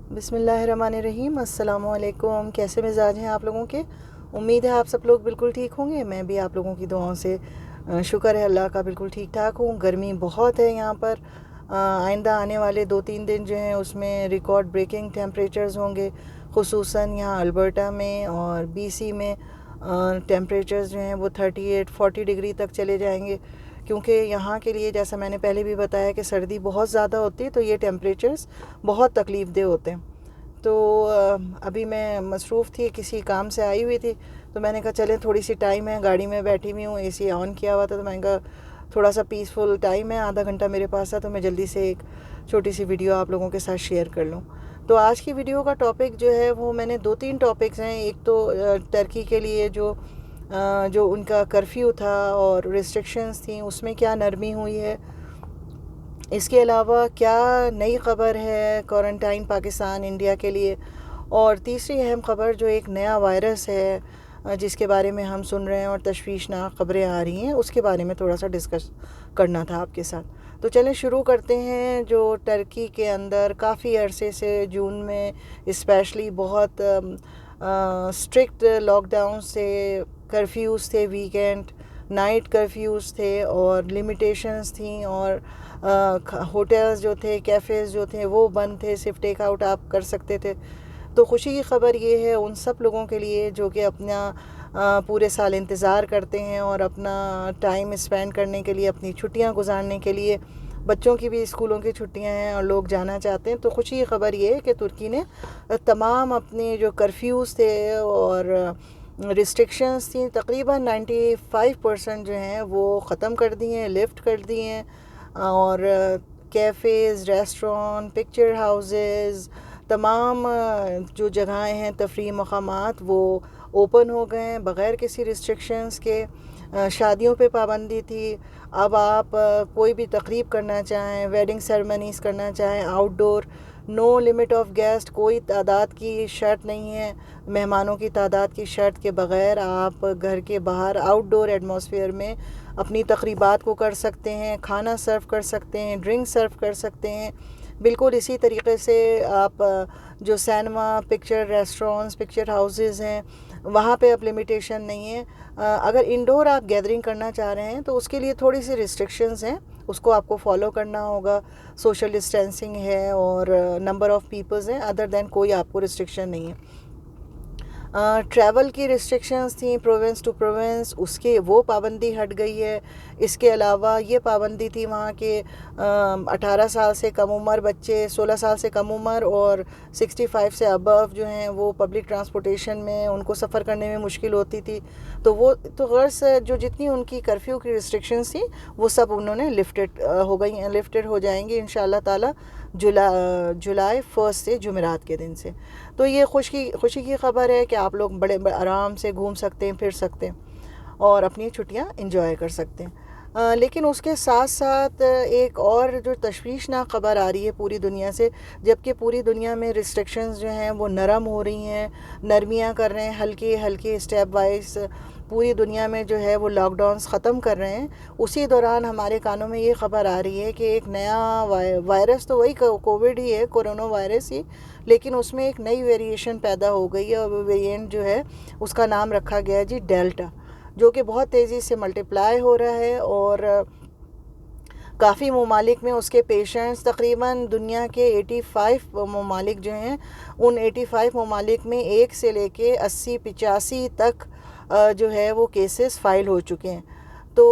بسم اللہ الرحمن الرحیم۔ السلام علیکم۔ کیسے مزاج ہیں آپ لوگوں کے؟ امید ہے آپ سب لوگ بالکل ٹھیک ہوں گے۔ میں بھی آپ لوگوں کی دعاؤں سے شکر ہے اللہ کا بالکل ٹھیک ٹھاک ہوں۔ گرمی بہت ہے یہاں پر۔ آئندہ آنے والے 2-3 دن جو ہیں اس میں ریکارڈ بریکنگ ٹیمپریچرز ہوں گے، خصوصاً یہاں البرٹا میں اور بی سی میں ٹیمپریچرز جو ہیں وہ 38-40 ڈگری تک چلے جائیں گے، کیونکہ یہاں کے لیے جیسا میں نے پہلے بھی بتایا کہ سردی بہت زیادہ ہوتی ہے، تو یہ ٹیمپریچرز بہت تکلیف دہ ہوتے ہیں۔ تو ابھی میں مصروف تھی، کسی کام سے آئی ہوئی تھی، تو میں نے کہا چلیں تھوڑی سی ٹائم ہے، گاڑی میں بیٹھی ہوئی ہوں، اے سی آن کیا ہوا تھا، تو میں نے کہا تھوڑا سا پیسفل ٹائم ہے، آدھا گھنٹہ میرے پاس تھا، تو میں جلدی سے ایک چھوٹی سی ویڈیو آپ لوگوں کے ساتھ شیئر کر لوں۔ تو آج کی ویڈیو کا ٹاپک جو ہے وہ میں نے 2-3 ٹاپکس ہیں۔ ایک تو ٹرکی کے لیے جو ان کا کرفیو تھا اور ریسٹرکشنز تھیں، اس میں کیا نرمی ہوئی ہے، اس کے علاوہ کیا نئی خبر ہے کوارنٹائن پاکستان انڈیا کے لیے، اور تیسری اہم خبر جو ایک نیا وائرس ہے جس کے بارے میں ہم سن رہے ہیں اور تشویشناک خبریں آ رہی ہیں، اس کے بارے میں تھوڑا سا ڈسکس کرنا تھا آپ کے ساتھ۔ تو چلیں شروع کرتے ہیں۔ جو ٹرکی کے اندر کافی عرصے سے جون میں اسپیشلی بہت اسٹرکٹ لاک ڈاؤن سے، کرفیوز تھے، ویکینڈ نائٹ کرفیوز تھے اور لمیٹیشنز تھیں، اور ہوٹلز جو تھے، کیفیز جو تھے وہ بند تھے، صرف ٹیک آؤٹ آپ کر سکتے تھے۔ تو خوشی کی خبر یہ ہے ان سب لوگوں کے لیے جو کہ اپنا پورے سال انتظار کرتے ہیں اور اپنا ٹائم اسپینڈ کرنے کے لیے، اپنی چھٹیاں گزارنے کے لیے، بچوں کی بھی اسکولوں کی چھٹیاں ہیں اور لوگ جانا چاہتے ہیں، تو خوشی کی خبر یہ ہے کہ ترکی نے تمام اپنے جو کرفیوز تھے اور ریسٹرکشنز تھیں تقریباً 95% جو ہیں وہ ختم کر دی ہیں، لفٹ کر دی ہیں، اور کیفیز، ریسٹوران، پکچر ہاؤسز، تمام جو جگہیں ہیں، تفریح مقامات، وہ اوپن ہو گئے ہیں بغیر کسی ریسٹرکشنز کے۔ شادیوں پہ پابندی تھی، اب آپ کوئی بھی تقریب کرنا چاہیں، ویڈنگ سیرمنیز کرنا چاہیں، out door, no limit of guest, کوئی تعداد کی شرط نہیں ہے، مہمانوں کی تعداد کی شرط کے بغیر آپ گھر کے باہر آؤٹ ڈور ایٹماسفیئر میں اپنی تقریبات کو کر سکتے ہیں، کھانا سرو کر سکتے ہیں، ڈرنک سرو کر سکتے ہیں۔ بالکل اسی طریقے سے آپ جو cinema, picture restaurants, picture houses ہیں، وہاں پہ اب لمیٹیشن نہیں ہے۔ اگر انڈور آپ گیدرنگ کرنا چاہ رہے ہیں تو اس کے لیے تھوڑی سی ریسٹرکشنز ہیں، اس کو آپ کو فالو کرنا ہوگا، سوشل ڈسٹینسنگ ہے اور نمبر آف پیپلز ہیں، ادر دین کوئی آپ کو ریسٹرکشن نہیں ہے۔ ٹریول کی ریسٹرکشنز تھیں پروونس ٹو پروونس، اس کے وہ پابندی ہٹ گئی ہے۔ اس کے علاوہ یہ پابندی تھی وہاں کے 18 سال سے کم عمر بچے، 16 سال سے کم عمر اور 65 سے ابو جو ہیں وہ پبلک ٹرانسپورٹیشن میں ان کو سفر کرنے میں مشکل ہوتی تھی، تو وہ تو غرض جو جتنی ان کی کرفیو کی ریسٹرکشنز تھیں وہ سب انہوں نے لفٹڈ ہو جائیں گی انشاءاللہ تعالی جولائی 1 سے، جمعرات کے دن سے۔ تو یہ خوشی کی خبر ہے کہ آپ لوگ بڑے آرام سے گھوم سکتے ہیں، پھر سکتے ہیں اور اپنی چھٹیاں انجوائے کر سکتے ہیں۔ لیکن اس کے ساتھ ساتھ ایک اور جو تشویشناک خبر آ رہی ہے پوری دنیا سے، جبکہ پوری دنیا میں ریسٹرکشنز جو ہیں وہ نرم ہو رہی ہیں، نرمیاں کر رہے ہیں، ہلکے ہلکے اسٹیپ وائز پوری دنیا میں جو ہے وہ لاک ڈاؤنز ختم کر رہے ہیں۔ اسی دوران ہمارے کانوں میں یہ خبر آ رہی ہے کہ ایک نیا وائرس، تو وہی کووڈ ہی ہے، کورونا وائرس ہی، لیکن اس میں ایک نئی ویریشن پیدا ہو گئی ہے، اور وہ ویریئنٹ جو ہے اس کا نام رکھا گیا ہے جی ڈیلٹا، جو کہ بہت تیزی سے ملٹیپلائی ہو رہا ہے، اور کافی ممالک میں اس کے پیشنٹس، تقریباً دنیا کے 85 ممالک جو ہیں، ان 85 ممالک میں 1 سے لے کے 80-85 تک جو ہے وہ کیسز فائل ہو چکے ہیں۔ تو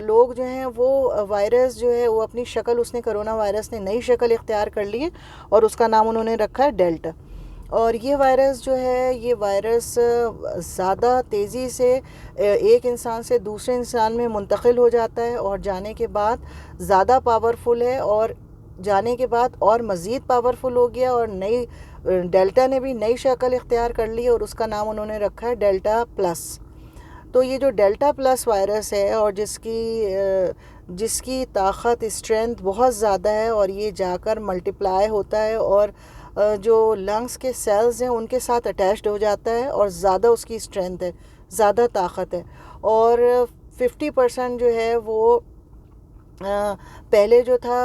لوگ جو ہیں وہ وائرس جو ہے وہ اپنی شکل، اس نے کرونا وائرس نے نئی شکل اختیار کر لی ہے اور اس کا نام انہوں نے رکھا ہے ڈیلٹا۔ اور یہ وائرس جو ہے، یہ وائرس زیادہ تیزی سے ایک انسان سے دوسرے انسان میں منتقل ہو جاتا ہے، اور جانے کے بعد زیادہ پاورفل ہے، اور جانے کے بعد اور مزید پاورفل ہو گیا، اور نئی ڈیلٹا نے بھی نئی شکل اختیار کر لی، اور اس کا نام انہوں نے رکھا ہے ڈیلٹا پلس۔ تو یہ جو ڈیلٹا پلس وائرس ہے، اور جس کی طاقت، اسٹرینتھ بہت زیادہ ہے، اور یہ جا کر ملٹیپلائی ہوتا ہے اور جو لنگس کے سیلز ہیں ان کے ساتھ اٹیچڈ ہو جاتا ہے، اور زیادہ اس کی اسٹرینتھ ہے، زیادہ طاقت ہے، اور 50% جو ہے وہ پہلے جو تھا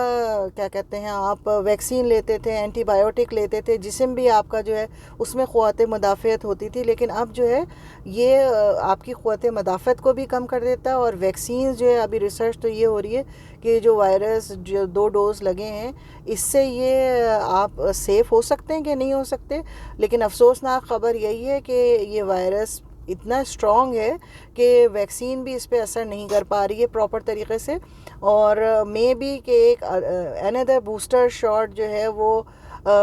کیا کہتے ہیں آپ ویکسین لیتے تھے، اینٹی بائیوٹک لیتے تھے، جسم بھی آپ کا جو ہے اس میں قوت مدافعت ہوتی تھی، لیکن اب جو ہے یہ آپ کی قوت مدافعت کو بھی کم کر دیتا ہے. اور ویکسینز جو ہے ابھی ریسرچ تو یہ ہو رہی ہے کہ جو وائرس جو 2 ڈوز لگے ہیں اس سے یہ آپ سیف ہو سکتے ہیں کہ نہیں ہو سکتے. لیکن افسوسناک خبر یہی ہے کہ یہ وائرس اتنا اسٹرانگ ہے کہ ویکسین بھی اس پہ اثر نہیں کر پا رہی ہے پراپر طریقے سے. اور مے بی کہ ایک اندر بوسٹر شاٹ جو ہے وہ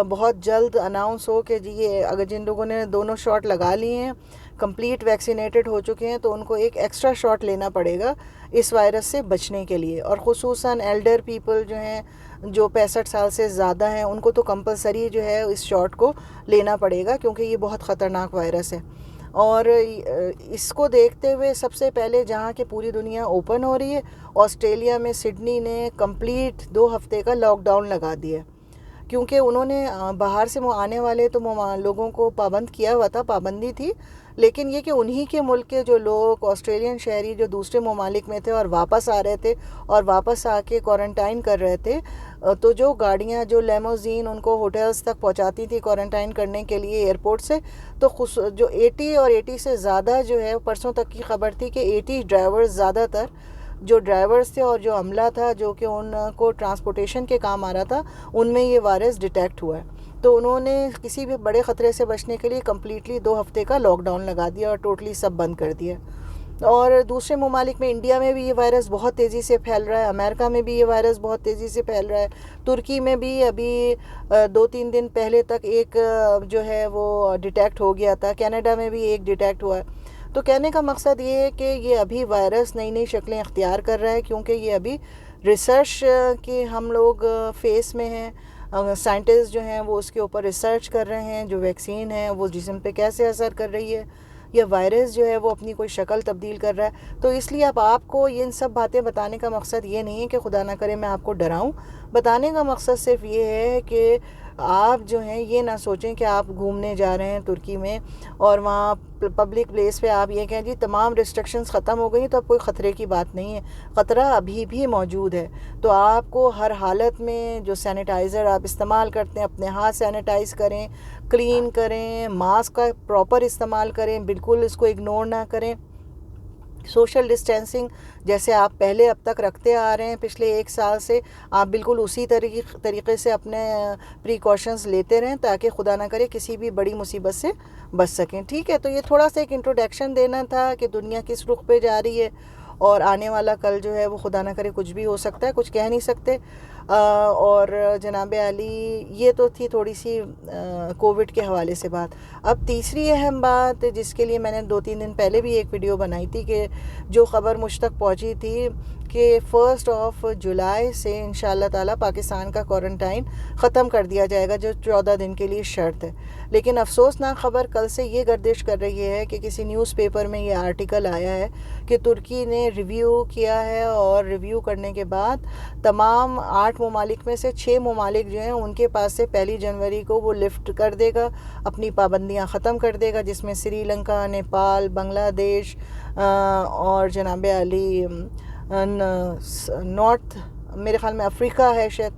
بہت جلد اناؤنس ہو کہ جی یہ اگر جن لوگوں نے دونوں شاٹ لگا لیے ہیں، کمپلیٹ ویکسینیٹڈ ہو چکے ہیں، تو ان کو ایک ایکسٹرا شاٹ لینا پڑے گا اس وائرس سے بچنے کے لیے. اور خصوصاً ایلڈر پیپل جو ہیں جو 65 سال سے زیادہ ہیں ان کو تو کمپلسری جو ہے اس شاٹ کو لینا پڑے گا، کیونکہ یہ بہت خطرناک وائرس ہے. اور اس کو دیکھتے ہوئے سب سے پہلے جہاں کہ پوری دنیا اوپن ہو رہی ہے، آسٹریلیا میں سڈنی نے کمپلیٹ 2 ہفتے کا لاک ڈاؤن لگا دیا، کیونکہ انہوں نے باہر سے آنے والے تو لوگوں کو پابند کیا ہوا تھا، پابندی تھی، لیکن یہ کہ انہی کے ملک کے جو لوگ آسٹریلین شہری جو دوسرے ممالک میں تھے اور واپس آ رہے تھے اور واپس آ کے کوارنٹائن کر رہے تھے، تو جو گاڑیاں جو لیموزین ان کو ہوٹلز تک پہنچاتی تھی کوارنٹائن کرنے کے لیے ایئرپورٹ سے، تو جو 80 اور 80 سے زیادہ جو ہے پرسوں تک کی خبر تھی کہ 80 ڈرائیورز، زیادہ تر جو ڈرائیورز تھے اور جو عملہ تھا جو کہ ان کو ٹرانسپورٹیشن کے کام آ رہا تھا، ان میں یہ وائرس ڈیٹیکٹ ہوا ہے. تو انہوں نے کسی بھی بڑے خطرے سے بچنے کے لیے کمپلیٹلی 2 ہفتے کا لاک ڈاؤن لگا دیا اور ٹوٹلی سب بند کر دیا. اور دوسرے ممالک میں انڈیا میں بھی یہ وائرس بہت تیزی سے پھیل رہا ہے، امریکہ میں بھی یہ وائرس بہت تیزی سے پھیل رہا ہے، ترکی میں بھی ابھی 2-3 دن پہلے تک ایک جو ہے وہ ڈیٹیکٹ ہو گیا تھا، کینیڈا میں بھی ایک ڈیٹیکٹ ہوا ہے. تو کہنے کا مقصد یہ ہے کہ یہ ابھی وائرس نئی نئی شکلیں اختیار کر رہا ہے، کیونکہ یہ ابھی ریسرچ کے ہم لوگ فیس میں ہیں. سائنٹسٹ جو ہیں وہ اس کے اوپر ریسرچ کر رہے ہیں، جو ویکسین ہے وہ جسم پہ کیسے اثر کر رہی ہے، یا وائرس جو ہے وہ اپنی کوئی شکل تبدیل کر رہا ہے. تو اس لیے اب آپ کو ان سب باتیں بتانے کا مقصد یہ نہیں ہے کہ خدا نہ کرے میں آپ کو ڈراؤں. بتانے کا مقصد صرف یہ ہے کہ آپ جو ہیں یہ نہ سوچیں کہ آپ گھومنے جا رہے ہیں ترکی میں اور وہاں پبلک پلیس پہ آپ یہ کہیں جی تمام ریسٹرکشنز ختم ہو گئی، تو اب کوئی خطرے کی بات نہیں ہے. خطرہ ابھی بھی موجود ہے. تو آپ کو ہر حالت میں جو سینیٹائزر آپ استعمال کرتے ہیں اپنے ہاتھ سینیٹائز کریں، کلین کریں، ماسک کا پراپر استعمال کریں، بالکل اس کو اگنور نہ کریں. سوشل ڈسٹینسنگ جیسے آپ پہلے اب تک رکھتے آ رہے ہیں پچھلے 1 سال سے، آپ بالکل اسی طریقے سے اپنے پریکاشنز لیتے رہیں تاکہ خدا نہ کرے کسی بھی بڑی مصیبت سے بچ سکیں. ٹھیک ہے، تو یہ تھوڑا سا ایک انٹروڈکشن دینا تھا کہ دنیا کس رخ پہ جا رہی ہے، اور آنے والا کل جو ہے وہ خدا نہ کرے کچھ بھی ہو سکتا ہے، کچھ کہہ نہیں سکتے. اور جناب علی یہ تو تھی تھوڑی سی کووڈ کے حوالے سے بات. اب تیسری اہم بات جس کے لیے میں نے 2-3 دن پہلے بھی ایک ویڈیو بنائی تھی، کہ جو خبر مجھ تک پہنچی تھی کہ 1 جولائی سے انشاءاللہ تعالیٰ پاکستان کا کوارنٹائن ختم کر دیا جائے گا، جو 14 دن کے لیے شرط ہے. لیکن افسوسناک خبر کل سے یہ گردش کر رہی ہے کہ کسی نیوز پیپر میں یہ آرٹیکل آیا ہے کہ ترکی نے ریویو کیا ہے، اور ریویو کرنے کے بعد تمام 8 ممالک میں سے 6 ممالک جو ہیں ان کے پاس سے 1 جنوری کو وہ لفٹ کر دے گا، اپنی پابندیاں ختم کر دے گا، جس میں سری لنکا، نیپال، بنگلہ دیش اور جناب علی نارتھ، میرے خیال میں افریقہ ہے شاید،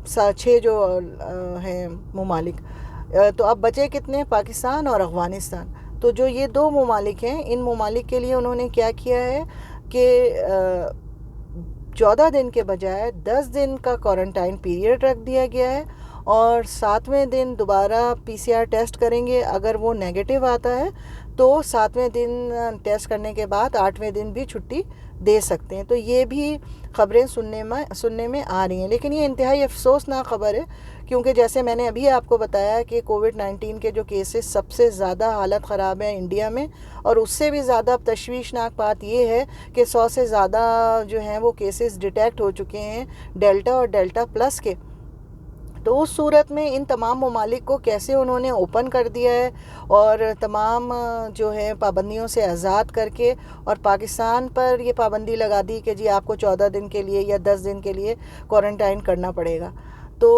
6 جو ہیں ممالک. تو اب بچے کتنے؟ پاکستان اور افغانستان. تو جو یہ 2 ممالک ہیں، ان ممالک کے لیے انہوں نے کیا کیا ہے کہ 14 دن کے بجائے 10 دن کا کوارنٹائن پیریڈ رکھ دیا گیا ہے، اور 7ویں دن دوبارہ PCR ٹیسٹ کریں گے. اگر وہ نیگیٹو آتا ہے تو 7ویں دن ٹیسٹ کرنے کے بعد 8ویں دن بھی چھٹی دے سکتے ہیں. تو یہ بھی خبریں سننے میں آ رہی ہیں. لیکن یہ انتہائی افسوسناک خبر ہے، کیونکہ جیسے میں نے ابھی آپ کو بتایا کہ کووڈ-19 کے جو کیسز سب سے زیادہ حالت خراب ہے انڈیا میں، اور اس سے بھی زیادہ تشویشناک بات یہ ہے کہ 100 سے زیادہ جو ہیں وہ کیسز ڈیٹیکٹ ہو چکے ہیں ڈیلٹا اور ڈیلٹا پلس کے. تو اس صورت میں ان تمام ممالک کو کیسے انہوں نے اوپن کر دیا ہے اور تمام جو ہے پابندیوں سے آزاد کر کے، اور پاکستان پر یہ پابندی لگا دی کہ جی آپ کو 14 دن کے لیے یا 10 دن کے لیے کوارنٹائن کرنا پڑے گا. تو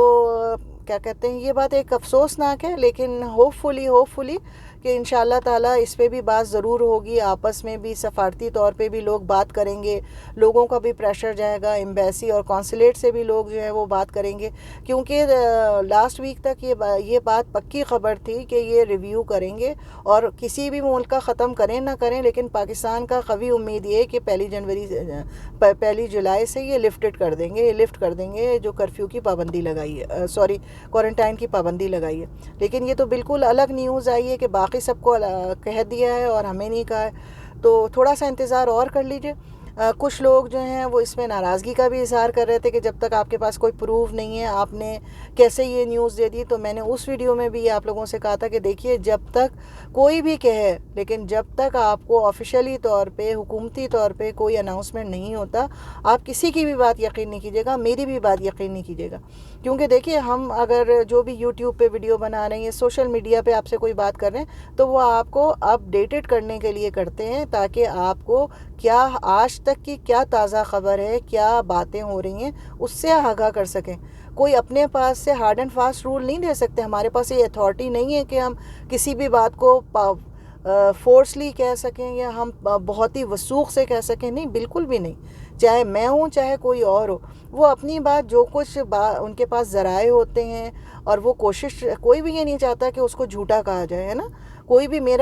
کیا کہتے ہیں، یہ بات ایک افسوسناک ہے، لیکن ہوپ فلی کہ انشاءاللہ تعالیٰ اس پہ بھی بات ضرور ہوگی، آپس میں بھی سفارتی طور پہ بھی لوگ بات کریں گے، لوگوں کا بھی پریشر جائے گا، ایمبیسی اور قونصلیٹ سے بھی لوگ جو ہے وہ بات کریں گے، کیونکہ لاسٹ ویک تک یہ بات پکی خبر تھی کہ یہ ریویو کریں گے، اور کسی بھی ملک کا ختم کریں نہ کریں، لیکن پاکستان کا قوی امید یہ کہ 1 جولائی سے یہ لفٹ کر دیں گے جو کرفیو کی پابندی لگائی ہے، کوارنٹائن کی پابندی لگائی ہے۔ لیکن یہ تو بالکل الگ نیوز آئی ہے کہ باقی سب کو کہہ دیا ہے اور ہمیں نہیں کہا ہے، تو تھوڑا سا انتظار اور کر لیجئے۔ کچھ لوگ جو ہیں وہ اس میں ناراضگی کا بھی اظہار کر رہے تھے کہ جب تک آپ کے پاس کوئی پروف نہیں ہے آپ نے کیسے یہ نیوز دے دی، تو میں نے اس ویڈیو میں بھی آپ لوگوں سے کہا تھا کہ دیکھیے، جب تک کوئی بھی کہے، لیکن جب تک آپ کو آفیشیلی طور پہ، حکومتی طور پہ کوئی اناؤنسمنٹ نہیں ہوتا، آپ کسی کی بھی بات یقین نہیں کیجیے گا، میری بھی بات یقین نہیں کیجیے گا، کیونکہ دیکھیے ہم اگر جو بھی یوٹیوب پہ ویڈیو بنا رہے ہیں، سوشل میڈیا پہ آپ سے کوئی بات کر رہے ہیں، تو وہ آپ کو اپ ڈیٹڈ کرنے کے لیے کرتے ہیں، تاکہ آپ کو کیا آج تک کی کیا تازہ خبر ہے، کیا باتیں ہو رہی ہیں، اس سے آگاہ کر سکیں۔ کوئی اپنے پاس سے ہارڈ اینڈ فاسٹ رول نہیں دے سکتے، ہمارے پاس یہ اتھارٹی نہیں ہے کہ ہم کسی بھی بات کو فورسلی کہہ سکیں یا ہم بہت ہی وثوق سے کہہ سکیں، نہیں، بالکل بھی نہیں، چاہے میں ہوں چاہے کوئی اور ہو، وہ اپنی بات جو کچھ ان کے پاس ذرائع ہوتے ہیں، اور وہ کوشش، کوئی بھی یہ نہیں چاہتا کہ اس کو جھوٹا کہا جائے، ہے نا، کوئی بھی میں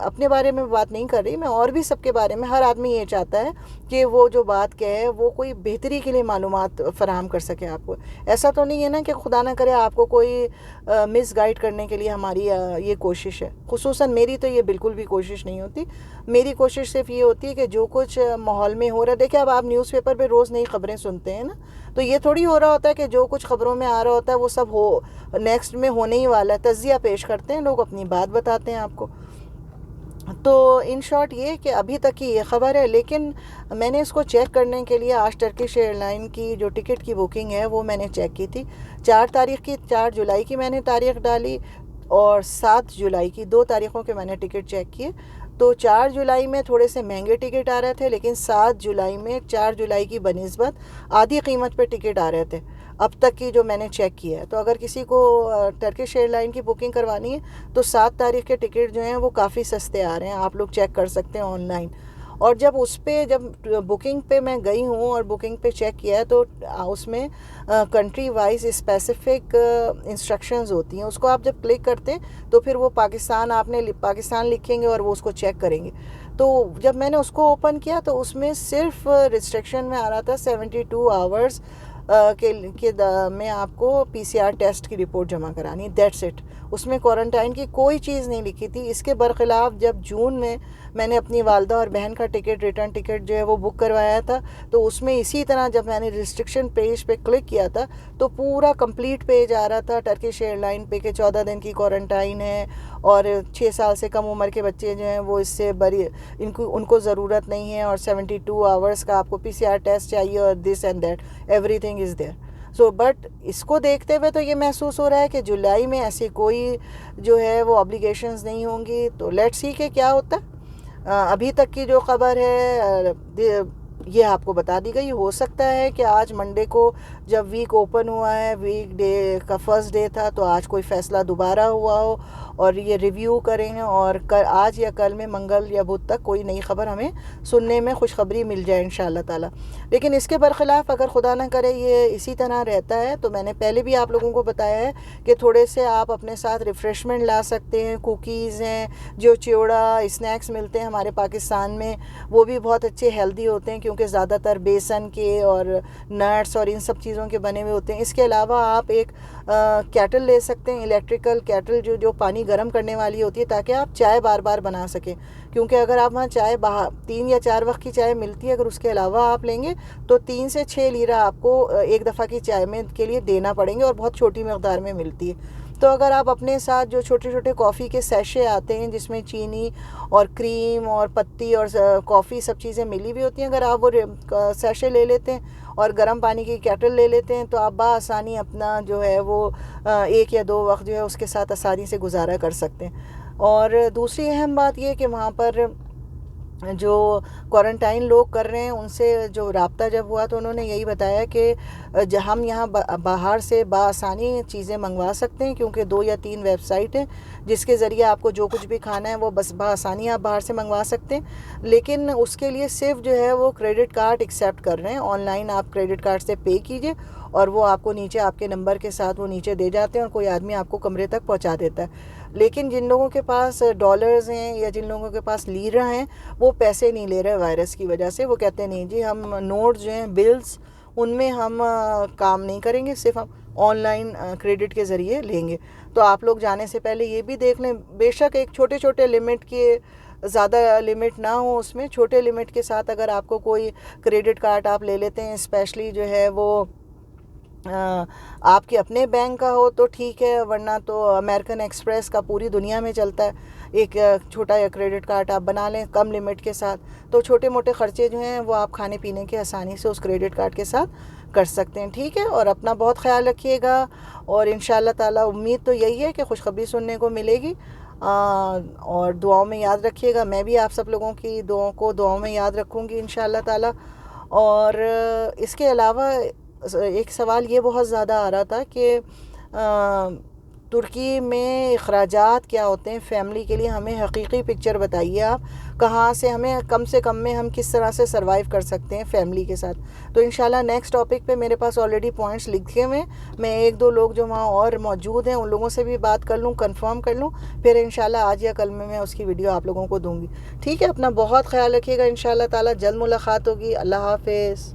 اپنے بارے میں بات نہیں کر رہی، میں اور بھی سب کے بارے میں، ہر آدمی یہ چاہتا ہے کہ وہ جو بات کہے وہ کوئی بہتری کے لیے معلومات فراہم کر سکے آپ کو، ایسا تو نہیں ہے نا کہ خدا نہ کرے آپ کو کوئی مس گائیڈ کرنے کے لیے ہماری یہ کوشش ہے، خصوصاً میری تو یہ بالکل بھی کوشش نہیں ہوتی، میری کوشش صرف یہ ہوتی ہے کہ جو کچھ ماحول میں ہو رہا ہے، دیکھیں اب آپ نیوز پیپر پہ روز نئی خبریں سنتے ہیں نا، تو یہ تھوڑی ہو رہا ہوتا ہے کہ جو کچھ خبروں میں آ رہا ہوتا ہے وہ سب نیکسٹ میں ہونے ہی والا ہے، تجزیہ پیش کرتے ہیں لوگ، اپنی بات بتاتے ہیں آپ کو۔ تو ان شارٹ یہ کہ ابھی تک کی یہ خبر ہے، لیکن میں نے اس کو چیک کرنے کے لیے آج ٹرکش ایئر لائن کی جو ٹکٹ کی بکنگ ہے وہ میں نے چیک کی تھی، 4 جولائی کی میں نے تاریخ ڈالی، اور 7 جولائی کی، 2 تاریخوں کے میں نے ٹکٹ چیک کیے، تو 4 جولائی میں تھوڑے سے مہنگے ٹکٹ آ رہے تھے، لیکن 7 جولائی میں 4 جولائی کی بنسبت آدھی قیمت پہ ٹکٹ آ رہے تھے اب تک کی جو میں نے چیک کیا ہے۔ تو اگر کسی کو ٹرکش ایئر لائن کی بکنگ کروانی ہے تو 7 تاریخ کے ٹکٹ جو ہیں وہ کافی سستے آ رہے ہیں، آپ لوگ چیک کر سکتے ہیں آن لائن۔ اور جب بکنگ پہ میں گئی ہوں اور بکنگ پہ چیک کیا ہے، تو اس میں کنٹری وائز اسپیسیفک انسٹرکشنز ہوتی ہیں، اس کو آپ جب کلک کرتے ہیں تو پھر وہ پاکستان لکھیں گے اور وہ اس کو چیک کریں گے۔ تو جب میں نے اس کو اوپن کیا تو اس میں صرف ریسٹرکشن میں آ رہا تھا 72 آورز میں آپ کو PCR ٹیسٹ کی رپورٹ جمع کرانی، دیٹس اٹ، اس میں کوارنٹائن کی کوئی چیز نہیں لکھی تھی۔ اس کے برخلاف جب جون میں نے اپنی والدہ اور بہن کا ریٹرن ٹکٹ جو ہے وہ بک کروایا تھا، تو اس میں اسی طرح جب میں نے ریسٹرکشن پیج پہ کلک کیا تھا تو پورا کمپلیٹ پیج آ رہا تھا ٹرکش ایئر لائن پہ کہ 14 دن کی کوارنٹائن ہے، اور 6 سال سے کم عمر کے بچے جو ہیں وہ اس سے ان کو ضرورت نہیں ہے، اور 72 آورز کا آپ کو PCR ٹیسٹ چاہیے، اور this and that everything is there. But اس کو دیکھتے ہوئے تو یہ محسوس ہو رہا ہے کہ جولائی میں ایسی کوئی جو ہے وہ obbligations نہیں ہوں گی، تو لیٹس سی کہ کیا ہوتا ہے۔ ابھی تک کی جو خبر ہے یہ آپ کو بتا دی گئی، ہو سکتا ہے کہ آج منڈے کو جب ویک اوپن ہوا ہے، ویک ڈے کا فرسٹ ڈے تھا، تو آج کوئی فیصلہ دوبارہ ہوا ہو اور یہ ریویو کریں ہیں، اور آج یا کل میں منگل یا بدھ تک کوئی نئی خبر ہمیں سننے میں خوشخبری مل جائے انشاءاللہ تعالی۔ لیکن اس کے برخلاف اگر خدا نہ کرے یہ اسی طرح رہتا ہے، تو میں نے پہلے بھی آپ لوگوں کو بتایا ہے کہ تھوڑے سے آپ اپنے ساتھ ریفریشمنٹ لا سکتے ہیں، کوکیز ہیں، جو چیوڑا اسنیکس ملتے ہیں ہمارے پاکستان میں، وہ بھی بہت اچھے ہیلدی ہوتے ہیں، کیونکہ زیادہ تر بیسن کے اور نٹس اور ان سب چیزوں کے بنے ہوئے ہوتے ہیں۔ اس کے علاوہ آپ ایک کیٹل لے سکتے ہیں، الیکٹریکل کیٹل جو پانی گرم کرنے والی ہوتی ہے، تاکہ آپ چائے بار بار بنا سکیں، کیونکہ اگر آپ وہاں چائے 3 یا 4 وقت کی چائے ملتی ہے، اگر اس کے علاوہ آپ لیں گے تو 3 سے 6 لیرہ آپ کو ایک دفعہ کی چائے میں کے لیے دینا پڑیں گے، اور بہت چھوٹی مقدار میں ملتی ہے۔ تو اگر آپ اپنے ساتھ جو چھوٹے چھوٹے کافی کے سیشے آتے ہیں جس میں چینی اور کریم اور پتی اور کافی سب چیزیں ملی ہوئی ہوتی ہیں، اگر آپ وہ سیشے لے لیتے ہیں اور گرم پانی کی کیٹل لے لیتے ہیں، تو آپ بآسانی اپنا جو ہے وہ 1 یا 2 وقت جو ہے اس کے ساتھ آسانی سے گزارا کر سکتے ہیں۔ اور دوسری اہم بات یہ کہ وہاں پر جو کوارنٹائن لوگ کر رہے ہیں ان سے جو رابطہ جب ہوا تو انہوں نے یہی بتایا کہ ہم یہاں باہر سے بآسانی چیزیں منگوا سکتے ہیں، کیونکہ 2 یا 3 ویب سائٹ ہیں جس کے ذریعے آپ کو جو کچھ بھی کھانا ہے وہ بس بآسانی آپ باہر سے منگوا سکتے ہیں، لیکن اس کے لیے صرف جو ہے وہ کریڈٹ کارڈ ایکسیپٹ کر رہے ہیں۔ آن لائن آپ کریڈٹ کارڈ سے پے کیجئے اور وہ آپ کو نیچے آپ کے نمبر کے ساتھ وہ نیچے دے جاتے ہیں اور کوئی آدمی آپ کو کمرے تک پہنچا دیتا ہے۔ لیکن جن لوگوں کے پاس ڈالرز ہیں یا جن لوگوں کے پاس لیرہ ہیں وہ پیسے نہیں لے رہے وائرس کی وجہ سے، وہ کہتے ہیں نہیں جی ہم نوٹس جو ہیں بلز ان میں ہم کام نہیں کریں گے، صرف ہم آن لائن کریڈٹ کے ذریعے لیں گے۔ تو آپ لوگ جانے سے پہلے یہ بھی دیکھ لیں، بے شک ایک چھوٹے چھوٹے لمٹ کے، زیادہ لمٹ نہ ہو اس میں، چھوٹے لمٹ کے ساتھ اگر آپ کو کوئی کریڈٹ کارڈ آپ لے لیتے ہیں، اسپیشلی جو ہے وہ آپ کے اپنے بینک کا ہو تو ٹھیک ہے، ورنہ تو امریکن ایکسپریس کا پوری دنیا میں چلتا ہے، ایک چھوٹا کریڈٹ کارڈ آپ بنا لیں کم لمٹ کے ساتھ، تو چھوٹے موٹے خرچے جو ہیں وہ آپ کھانے پینے کے آسانی سے اس کریڈٹ کارڈ کے ساتھ کر سکتے ہیں، ٹھیک ہے۔ اور اپنا بہت خیال رکھیے گا، اور انشاءاللہ تعالی امید تو یہی ہے کہ خوشخبری سننے کو ملے گی، اور دعاؤں میں یاد رکھیے گا، میں بھی آپ سب لوگوں کی دعاؤں میں یاد رکھوں گی انشاءاللہ تعالی۔ اور اس کے علاوہ ایک سوال یہ بہت زیادہ آ رہا تھا کہ ترکی میں اخراجات کیا ہوتے ہیں فیملی کے لیے، ہمیں حقیقی پکچر بتائیے آپ، کہاں سے ہمیں کم سے کم میں ہم کس طرح سے سروائیو کر سکتے ہیں فیملی کے ساتھ۔ تو انشاءاللہ نیکسٹ ٹاپک پہ میرے پاس آلریڈی پوائنٹس لکھے ہوئے ہیں، میں 1-2 لوگ جو وہاں اور موجود ہیں ان لوگوں سے بھی بات کر لوں، کنفرم کر لوں، پھر انشاءاللہ آج یا کل میں اس کی ویڈیو آپ لوگوں کو دوں گی، ٹھیک ہے۔ اپنا بہت خیال رکھیے گا، انشاءاللہ تعالی جلد ملاقات ہوگی، اللہ حافظ۔